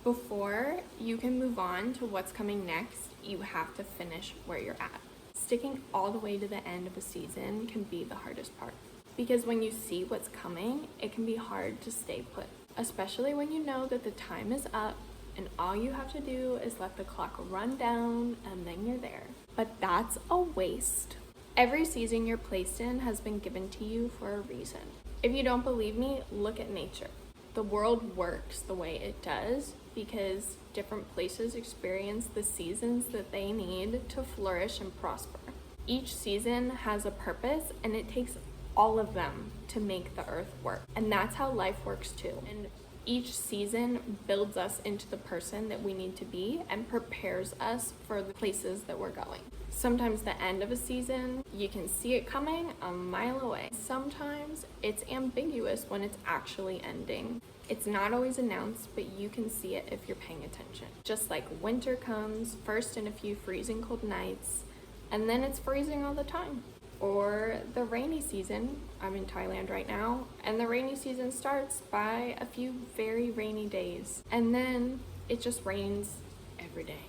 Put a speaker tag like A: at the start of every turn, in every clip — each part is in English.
A: Before you can move on to what's coming next, you have to finish where you're at. Sticking all the way to the end of a season can be the hardest part. Because when you see what's coming, it can be hard to stay put. Especially when you know that the time is up and all you have to do is let the clock run down and then you're there. But that's a waste. Every season you're placed in has been given to you for a reason. If you don't believe me, look at nature. The world works the way it does because different places experience the seasons that they need to flourish and prosper. Each season has a purpose and it takes all of them to make the earth work. And that's how life works too. And each season builds us into the person that we need to be and prepares us for the places that we're going. Sometimes the end of a season, you can see it coming a mile away. Sometimes it's ambiguous when it's actually ending. It's not always announced, but you can see it if you're paying attention. Just like winter comes, first in a few freezing cold nights, and then it's freezing all the time. Or the rainy season, I'm in Thailand right now, and the rainy season starts by a few very rainy days. And then it just rains every day.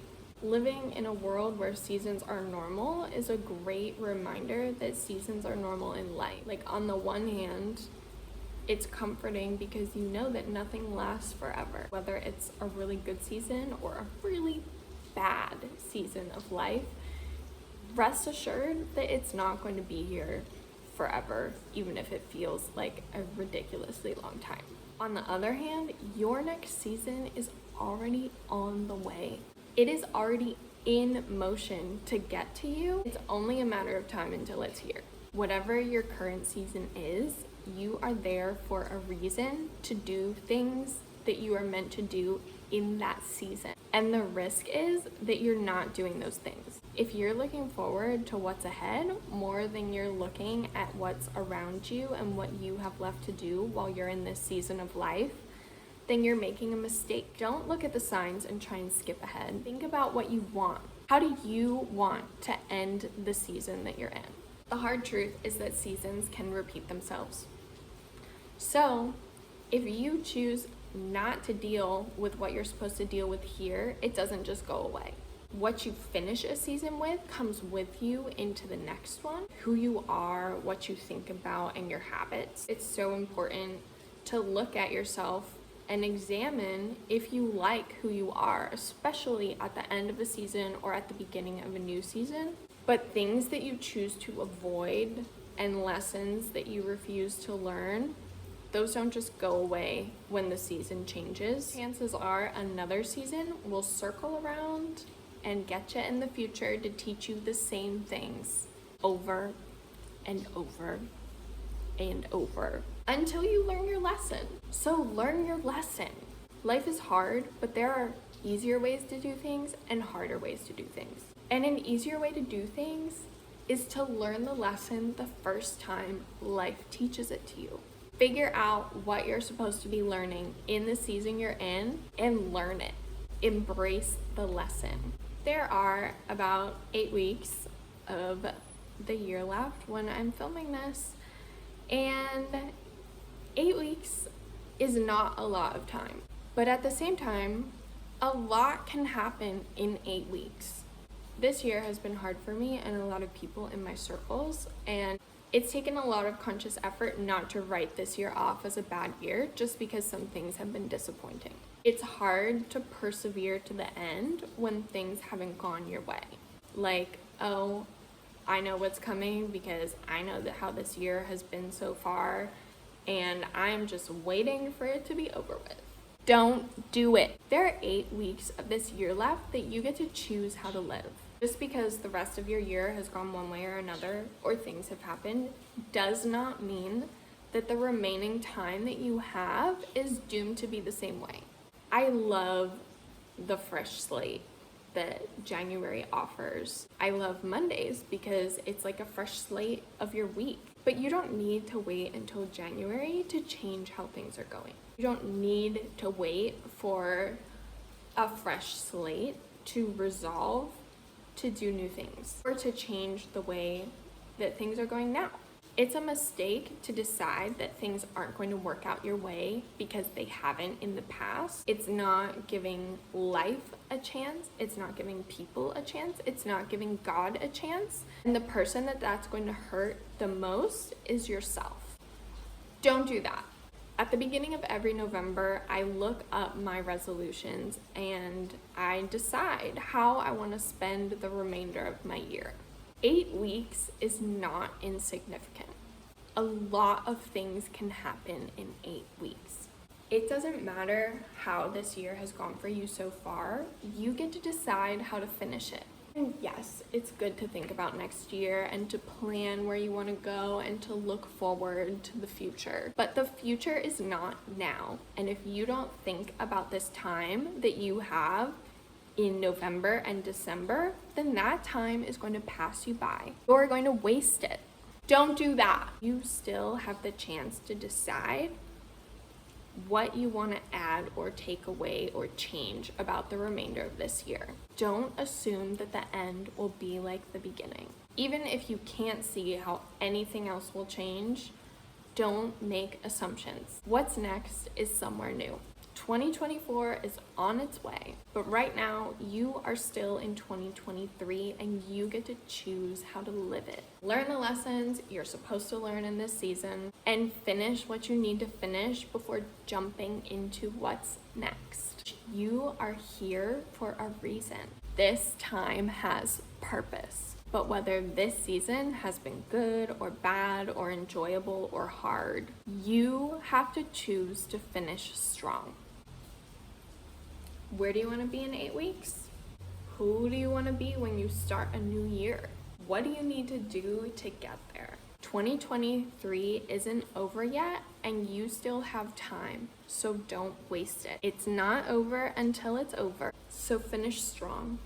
A: Living in a world where seasons are normal is a great reminder that seasons are normal in life. Like on the one hand, it's comforting because you know that nothing lasts forever. Whether it's a really good season or a really bad season of life, rest assured that it's not going to be here forever, even if it feels like a ridiculously long time. On the other hand, your next season is already on the way. It is already in motion to get to you. It's only a matter of time until it's here. Whatever your current season is, you are there for a reason to do things that you are meant to do in that season. And the risk is that you're not doing those things. If you're looking forward to what's ahead more than you're looking at what's around you and what you have left to do while you're in this season of life, then you're making a mistake. Don't look at the signs and try and skip ahead. Think about what you want. How do you want to end the season that you're in? The hard truth is that seasons can repeat themselves. So, if you choose not to deal with what you're supposed to deal with here, it doesn't just go away. What you finish a season with comes with you into the next one. Who you are, what you think about, and your habits. It's so important to look at yourself and examine if you like who you are, especially at the end of a season or at the beginning of a new season. But things that you choose to avoid and lessons that you refuse to learn, those don't just go away when the season changes. Chances are another season will circle around and get you in the future to teach you the same things over and over and over until you learn your lesson. So learn your lesson. Life is hard, but there are easier ways to do things and harder ways to do things. And an easier way to do things is to learn the lesson the first time life teaches it to you. Figure out what you're supposed to be learning in the season you're in and learn it. Embrace the lesson. There are about 8 weeks of the year left when I'm filming this, and 8 weeks is not a lot of time. But at the same time, a lot can happen in 8 weeks. This year has been hard for me and a lot of people in my circles, and it's taken a lot of conscious effort not to write this year off as a bad year just because some things have been disappointing. It's hard to persevere to the end when things haven't gone your way. Like, oh, I know what's coming because I know that how this year has been so far, and I'm just waiting for it to be over with. Don't do it. There are 8 weeks of this year left that you get to choose how to live. Just because the rest of your year has gone one way or another, or things have happened, does not mean that the remaining time that you have is doomed to be the same way. I love the fresh slate that January offers. I love Mondays because it's like a fresh slate of your week. But you don't need to wait until January to change how things are going. You don't need to wait for a fresh slate to resolve to do new things or to change the way that things are going now. It's a mistake to decide that things aren't going to work out your way because they haven't in the past. It's not giving life a chance. It's not giving people a chance. It's not giving God a chance. And the person that's going to hurt the most is yourself. Don't do that. At the beginning of every November, I look up my resolutions and I decide how I want to spend the remainder of my year. 8 weeks is not insignificant. A lot of things can happen in 8 weeks. It doesn't matter how this year has gone for you so far, you get to decide how to finish it. And yes, it's good to think about next year and to plan where you want to go and to look forward to the future. But the future is not now. And if you don't think about this time that you have in November and December, then that time is going to pass you by. You're going to waste it. Don't do that. You still have the chance to decide what you want to add or take away or change about the remainder of this year. Don't assume that the end will be like the beginning. Even if you can't see how anything else will change, don't make assumptions. What's next is somewhere new. 2024 is on its way, but right now you are still in 2023 and you get to choose how to live it. Learn the lessons you're supposed to learn in this season and finish what you need to finish before jumping into what's next. You are here for a reason. This time has purpose. But whether this season has been good or bad or enjoyable or hard, you have to choose to finish strong. Where do you want to be in 8 weeks? Who do you want to be when you start a new year? What do you need to do to get there? 2023 isn't over yet and you still have time, so don't waste it. It's not over until it's over, so finish strong.